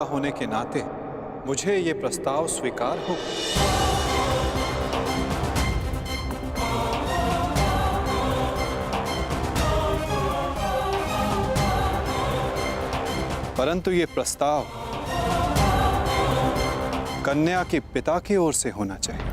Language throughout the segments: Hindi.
होने के नाते मुझे ये प्रस्ताव स्वीकार हो। परंतु ये प्रस्ताव कन्या के पिता की ओर से होना चाहिए।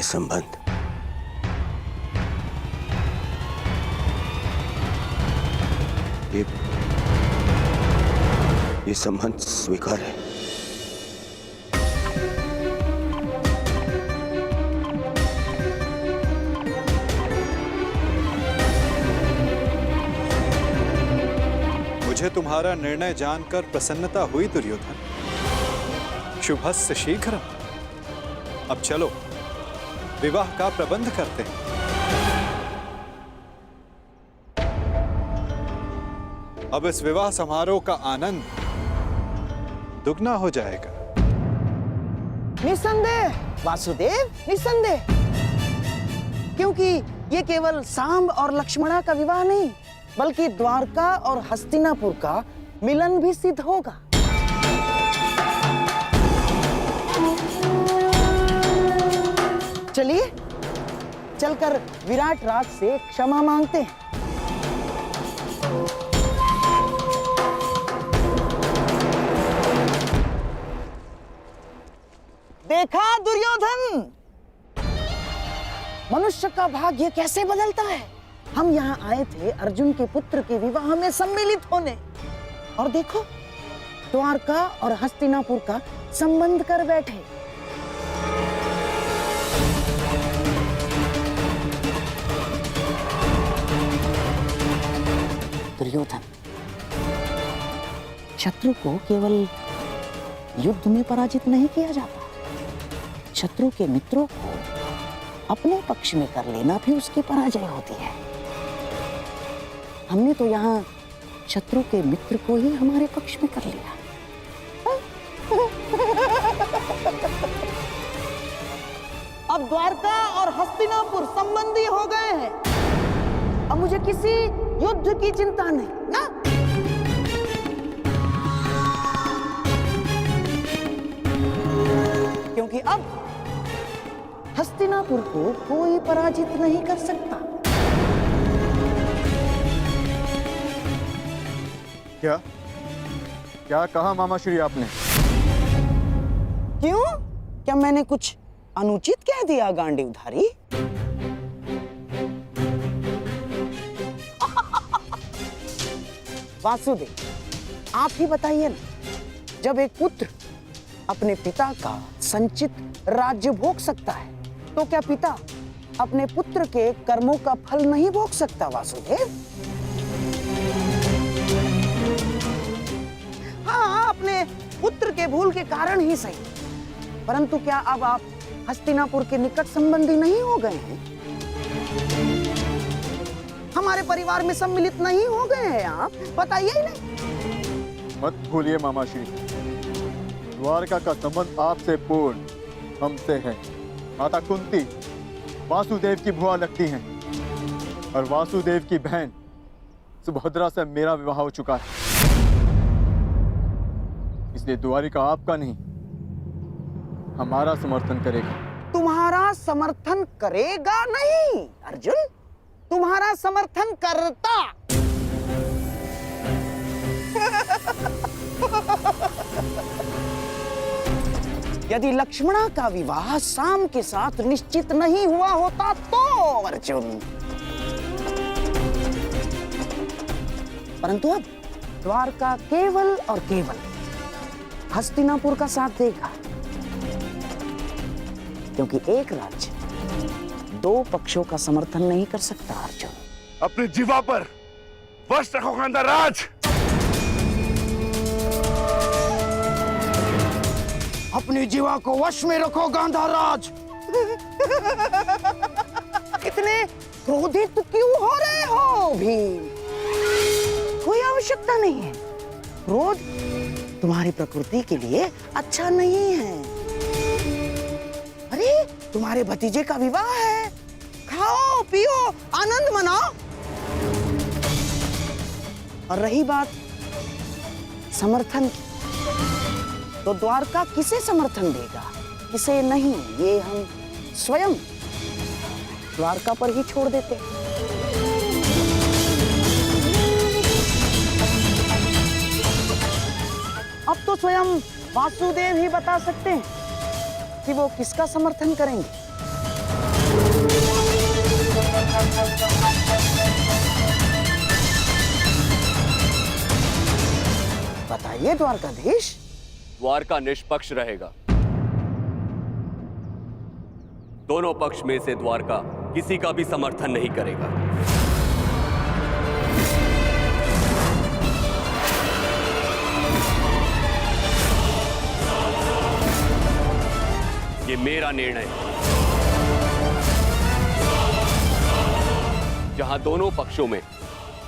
संबंध ये संबंध स्वीकार है। मुझे तुम्हारा निर्णय जानकर प्रसन्नता हुई दुर्योधन। शुभस्य शीघ्रम। अब चलो विवाह का प्रबंध करते हैं। अब इस विवाह समारोह का आनंद दुगना हो जाएगा। निसंदेह वासुदेव, निसंदेह, क्योंकि ये केवल सांब और लक्ष्मणा का विवाह नहीं, बल्कि द्वारका और हस्तिनापुर का मिलन भी सिद्ध होगा। चलिए चलकर विराट राज से क्षमा मांगते हैं। देखा दुर्योधन, मनुष्य का भाग्य कैसे बदलता है। हम यहाँ आए थे अर्जुन के पुत्र के विवाह में सम्मिलित होने, और देखो द्वारका और हस्तिनापुर का संबंध कर बैठे। दुर्योधन, शत्रु को केवल युद्ध में पराजित नहीं किया जाता, शत्रु के मित्रों को अपने पक्ष में कर लेना भी उसकी पराजय होती है। हमने तो यहाँ शत्रु के मित्र को ही हमारे पक्ष में कर लिया। अब द्वारका और हस्तिनापुर संबंधी हो गए हैं। अब मुझे किसी युद्ध की चिंता नहीं ना। क्योंकि अब हस्तिनापुर को कोई पराजित नहीं कर सकता। क्या क्या कहा मामाश्री आपने? क्यों? क्या मैंने कुछ अनुचित कह दिया गांडीवधारी? वासुदेव, आप ही बताइए ना, जब एक पुत्र अपने पिता का संचित राज्य भोग सकता है, तो क्या पिता अपने पुत्र के कर्मों का फल नहीं भोग सकता? वासुदेव, हाँ, अपने पुत्र के भूल के कारण ही सही, परंतु क्या अब आप हस्तिनापुर के निकट संबंधी नहीं हो गए हैं? हमारे परिवार में सम्मिलित नहीं हो गए हैं आप? बताइए ही नहीं। मत भूलिए मामाश्री, द्वारका का संबंध आपसे पूर्ण हमसे है। माता कुंती वासुदेव की भुआ लगती हैं, और वासुदेव की बहन सुभद्रा से मेरा विवाह हो चुका है। इसलिए द्वारिका आपका नहीं, हमारा समर्थन करेगा। तुम्हारा समर्थन करेगा नहीं अर्जुन, तुम्हारा समर्थन करता। यदि लक्ष्मणा का विवाह शाम के साथ निश्चित नहीं हुआ होता तो अर्जुन, परंतु अब द्वारका केवल और केवल हस्तिनापुर का साथ देगा, क्योंकि एक राज्य दो पक्षों का समर्थन नहीं कर सकता। अर्जुन, अपनी जीवा पर वश रखो गांधाराज। अपनी जीवा को वश में रखो गांधाराज। कितने क्रोधित क्यों हो रहे हो भीम? कोई आवश्यकता नहीं है। क्रोध तुम्हारी प्रकृति के लिए अच्छा नहीं है। अरे तुम्हारे भतीजे का विवाह है, खाओ पियो आनंद मनाओ। और रही बात समर्थन की, तो द्वारका किसे समर्थन देगा, किसे नहीं, ये हम स्वयं द्वारका पर ही छोड़ देते हैं। अब तो स्वयं वासुदेव ही बता सकते हैं कि वो किसका समर्थन करेंगे। बताइए द्वारकाधीश। द्वारका निष्पक्ष रहेगा। दोनों पक्ष में से द्वारका किसी का भी समर्थन नहीं करेगा। ये मेरा निर्णय है। जहां दोनों पक्षों में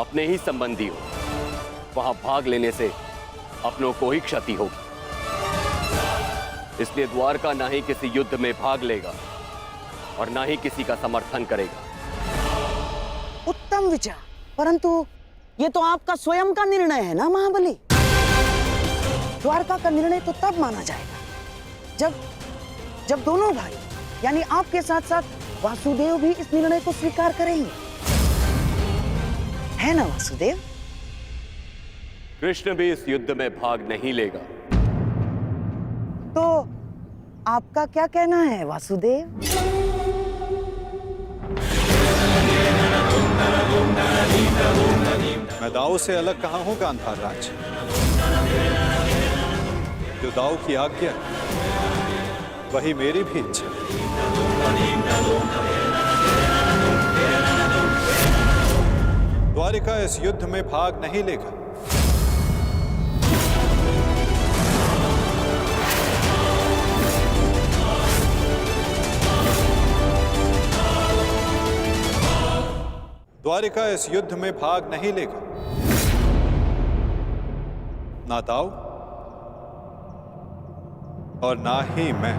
अपने ही संबंधी हो, वहां भाग लेने से अपनों को ही क्षति होगी। इसलिए द्वारका ना ही किसी युद्ध में भाग लेगा और ना ही किसी का समर्थन करेगा। उत्तम विचार, परंतु ये तो आपका स्वयं का निर्णय है ना महाबली। द्वारका का निर्णय तो तब माना जाएगा जब दोनों भाई यानी आपके साथ साथ वासुदेव भी इस निर्णय को स्वीकार करेंगे, है ना वासुदेव? कृष्ण भी इस युद्ध में भाग नहीं लेगा। तो आपका क्या कहना है वासुदेव? मैं दाऊ से अलग कहाँ हूं गांधाराज। जो दाऊ की आज्ञा वही मेरी भी इच्छा। द्वारिका इस युद्ध में भाग नहीं लेगा। द्वारिका इस युद्ध में भाग नहीं लेगा। ना दाऊ और ना ही मैं।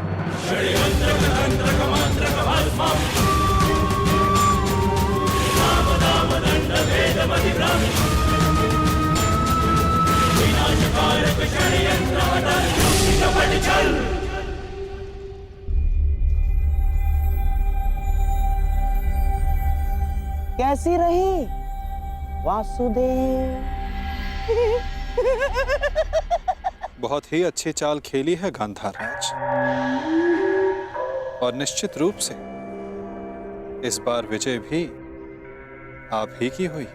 कैसी रही वासुदेव? बहुत ही अच्छी चाल खेली है गांधाराज, और निश्चित रूप से इस बार विजय भी आप ही की हुई।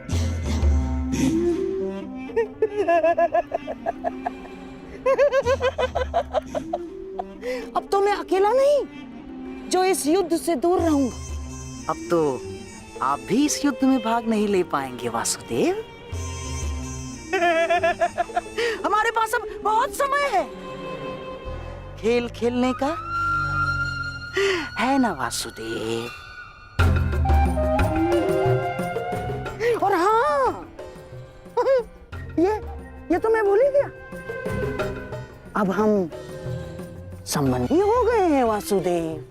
अब तो मैं अकेला नहीं जो इस युद्ध से दूर रहूंगा। अब तो आप भी इस युद्ध में भाग नहीं ले पाएंगे वासुदेव। हमारे पास अब बहुत समय है खेल खेलने का, है ना वासुदेव? और हाँ, ये तो मैं भूल ही गया। अब हम संबंधी हो गए हैं वासुदेव,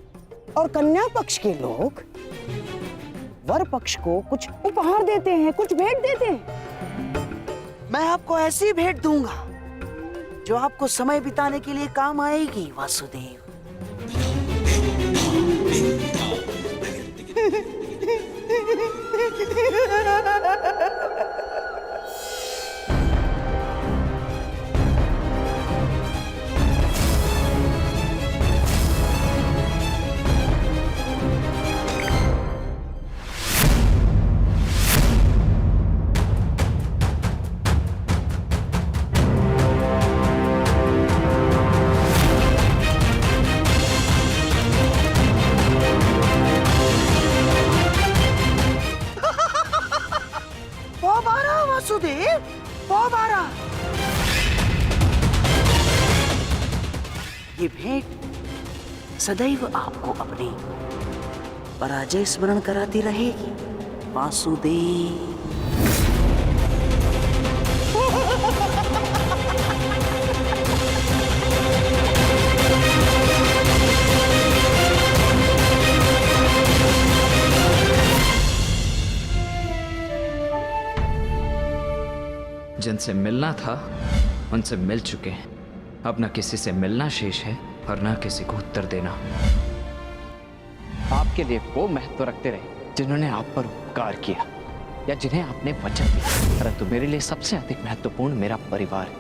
और कन्या पक्ष के लोग वर पक्ष को कुछ उपहार देते हैं, कुछ भेंट देते हैं। मैं आपको ऐसी भेंट दूंगा जो आपको समय बिताने के लिए काम आएगी वासुदेव। वासुदेव पौबारा। ये भेंट सदैव आपको अपनी पराजय स्मरण कराती रहेगी वासुदेव। जिनसे मिलना था उनसे मिल चुके हैं। अब न किसी से मिलना शेष है और न किसी को उत्तर देना। आपके लिए वो महत्व रखते रहे जिन्होंने आप पर उपकार किया या जिन्हें आपने वचन दिया, परंतु मेरे लिए सबसे अधिक महत्वपूर्ण मेरा परिवार है।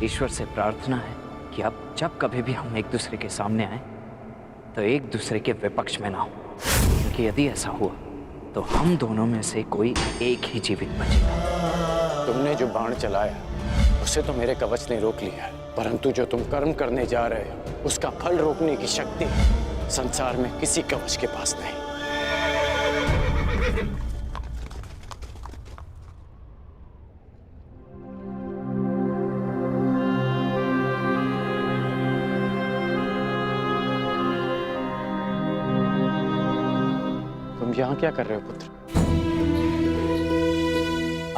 ईश्वर से प्रार्थना है कि अब जब कभी भी हम एक दूसरे के सामने आए तो एक दूसरे के विपक्ष में ना हो, क्योंकि यदि ऐसा हुआ तो हम दोनों में से कोई एक ही जीवित बचेगा। तुमने जो बाण चलाया उसे तो मेरे कवच ने रोक लिया, परंतु जो तुम कर्म करने जा रहे हो उसका फल रोकने की शक्ति संसार में किसी कवच के पास नहीं। तुम यहाँ क्या कर रहे हो पुत्र?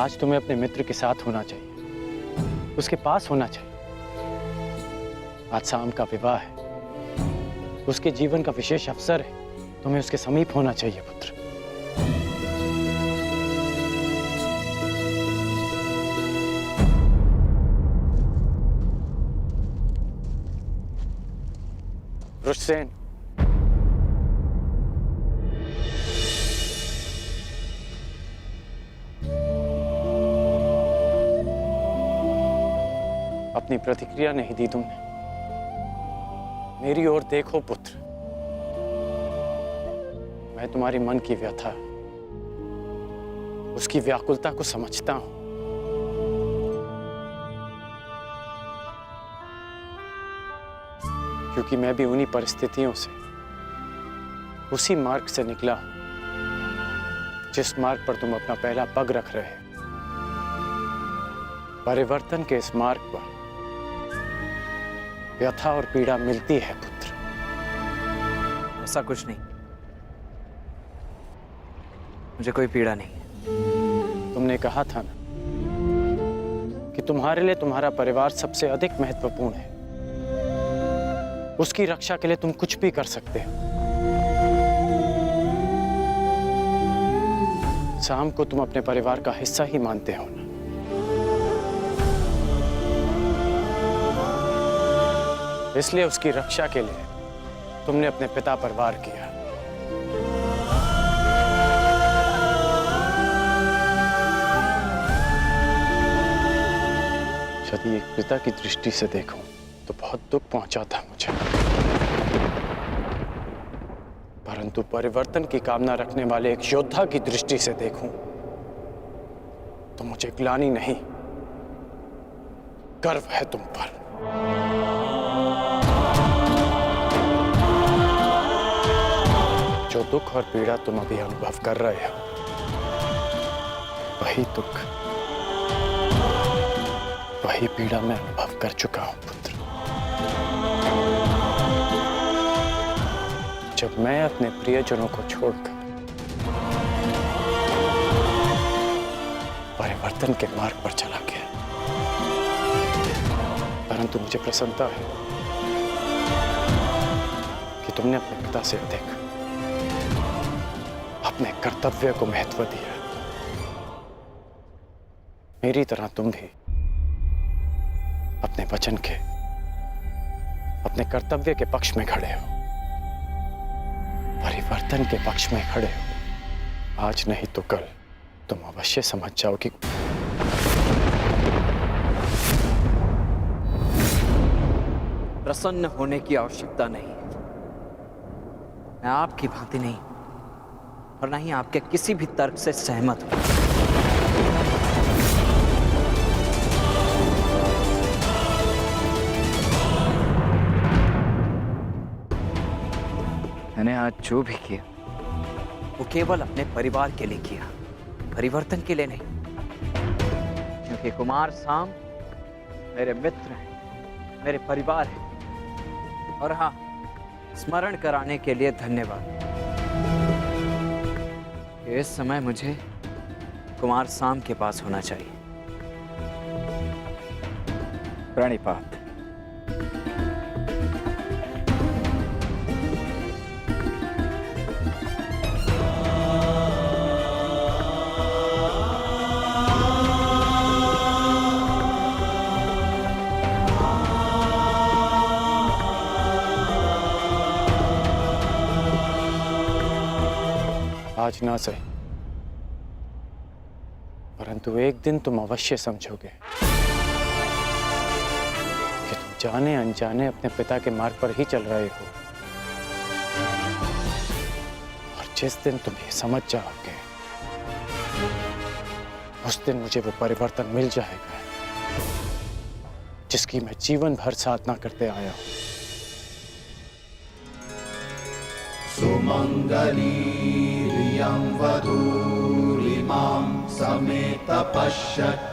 आज तुम्हें अपने मित्र के साथ होना चाहिए, उसके पास होना चाहिए। आज शाम का विवाह है, उसके जीवन का विशेष अवसर है, तुम्हें उसके समीप होना चाहिए पुत्र। रुष्सेन, अपनी प्रतिक्रिया नहीं दी तुमने। मेरी ओर देखो पुत्र, मैं तुम्हारी मन की व्यथा, उसकी व्याकुलता को समझता हूं। क्योंकक्योंकि मैं भी उन्हीं परिस्थितियों से, उसी मार्ग से निकला हूं जिस मार्ग पर तुम अपना पहला पग रख रहे हो। परिवर्तन के इस मार्ग पर व्यथा और पीड़ा मिलती है पुत्र। ऐसा कुछ नहीं, मुझे कोई पीड़ा नहीं। तुमने कहा था ना कि तुम्हारे लिए तुम्हारा परिवार सबसे अधिक महत्वपूर्ण है। उसकी रक्षा के लिए तुम कुछ भी कर सकते हो। शाम को तुम अपने परिवार का हिस्सा ही मानते हो ना। इसलिए उसकी रक्षा के लिए तुमने अपने पिता पर वार किया। यदि एक पिता की दृष्टि से देखूं तो बहुत दुख पहुंचा था मुझे, परंतु परिवर्तन की कामना रखने वाले एक योद्धा की दृष्टि से देखूं तो मुझे ग्लानि नहीं, गर्व है तुम पर। जो दुख और पीड़ा तुम अभी अनुभव कर रहे हो, वही दुख, वही पीड़ा मैं अनुभव कर चुका हूं पुत्र। जब मैं अपने प्रियजनों को छोड़कर परिवर्तन के मार्ग पर चला गया, परंतु मुझे प्रसन्नता है कि तुमने अपने पिता से अधिक अपने कर्तव्य को महत्व दिया। मेरी तरह तुम भी अपने वचन के, अपने कर्तव्य के पक्ष में खड़े हो, परिवर्तन के पक्ष में खड़े हो। आज नहीं तो कल तुम अवश्य समझ जाओगे। प्रसन्न होने की आवश्यकता नहीं है। मैं आपकी भांति नहीं और ना ही आपके किसी भी तर्क से सहमत हूं। मैंने आज जो भी किया वो केवल अपने परिवार के लिए किया, परिवर्तन के लिए नहीं, क्योंकि कुमार साम मेरे मित्र हैं, मेरे परिवार हैं। और हाँ, स्मरण कराने के लिए धन्यवाद। इस समय मुझे कुमार साम के पास होना चाहिए। प्रणिपात। आज ना सही, परंतु एक दिन तुम अवश्य समझोगे कि तुम जाने अनजाने अपने पिता के मार्ग पर ही चल रहे हो। और जिस दिन तुम ये समझ जाओगे, उस दिन मुझे वो परिवर्तन मिल जाएगा जिसकी मैं जीवन भर साधना करते आया हूं। सुमंगलीरियं वधूरिमां समेत पश्यत्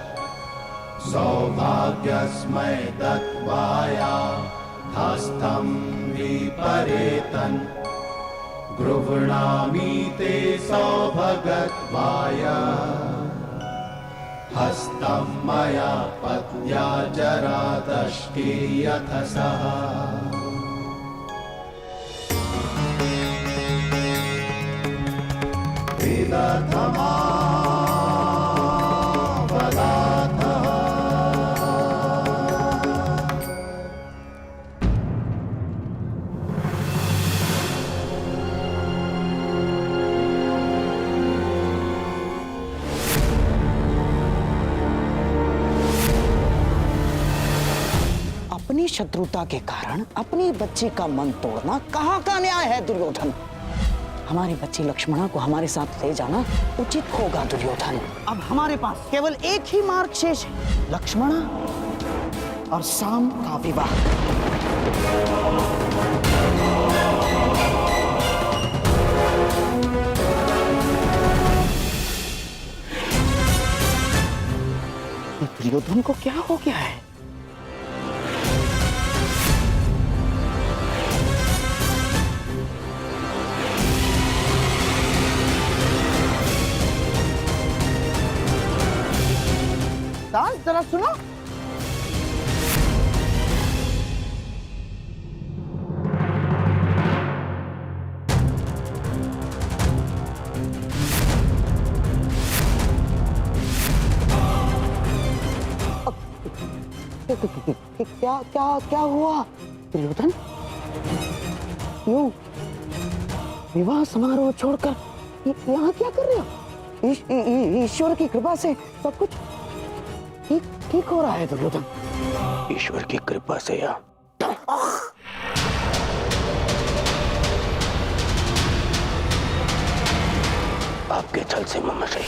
सौभाग्यस्मै दत्वाया हस्तं विपरेतन् गृह्णामि ते सौभगत्वाय हस्तं मया पत्या जरादष्टे यथ सः अपनी शत्रुता के कारण अपनी बच्ची का मन तोड़ना कहाँ का न्याय है दुर्योधन? हमारी बच्ची लक्ष्मणा को हमारे साथ ले जाना उचित होगा दुर्योधन। अब हमारे पास केवल एक ही मार्ग शेष है, लक्ष्मणा और साम का विवाह। दुर्योधन को क्या हो गया है? दास जरा सुनो। क्या क्या क्या हुआ दुर्योधन? क्यों विवाह समारोह छोड़कर यहाँ क्या कर रहे हो? ईश्वर की कृपा से सब कुछ ठीक हो रहा है दुर्योधन। ईश्वर की कृपा से या आपके छल से महाशय।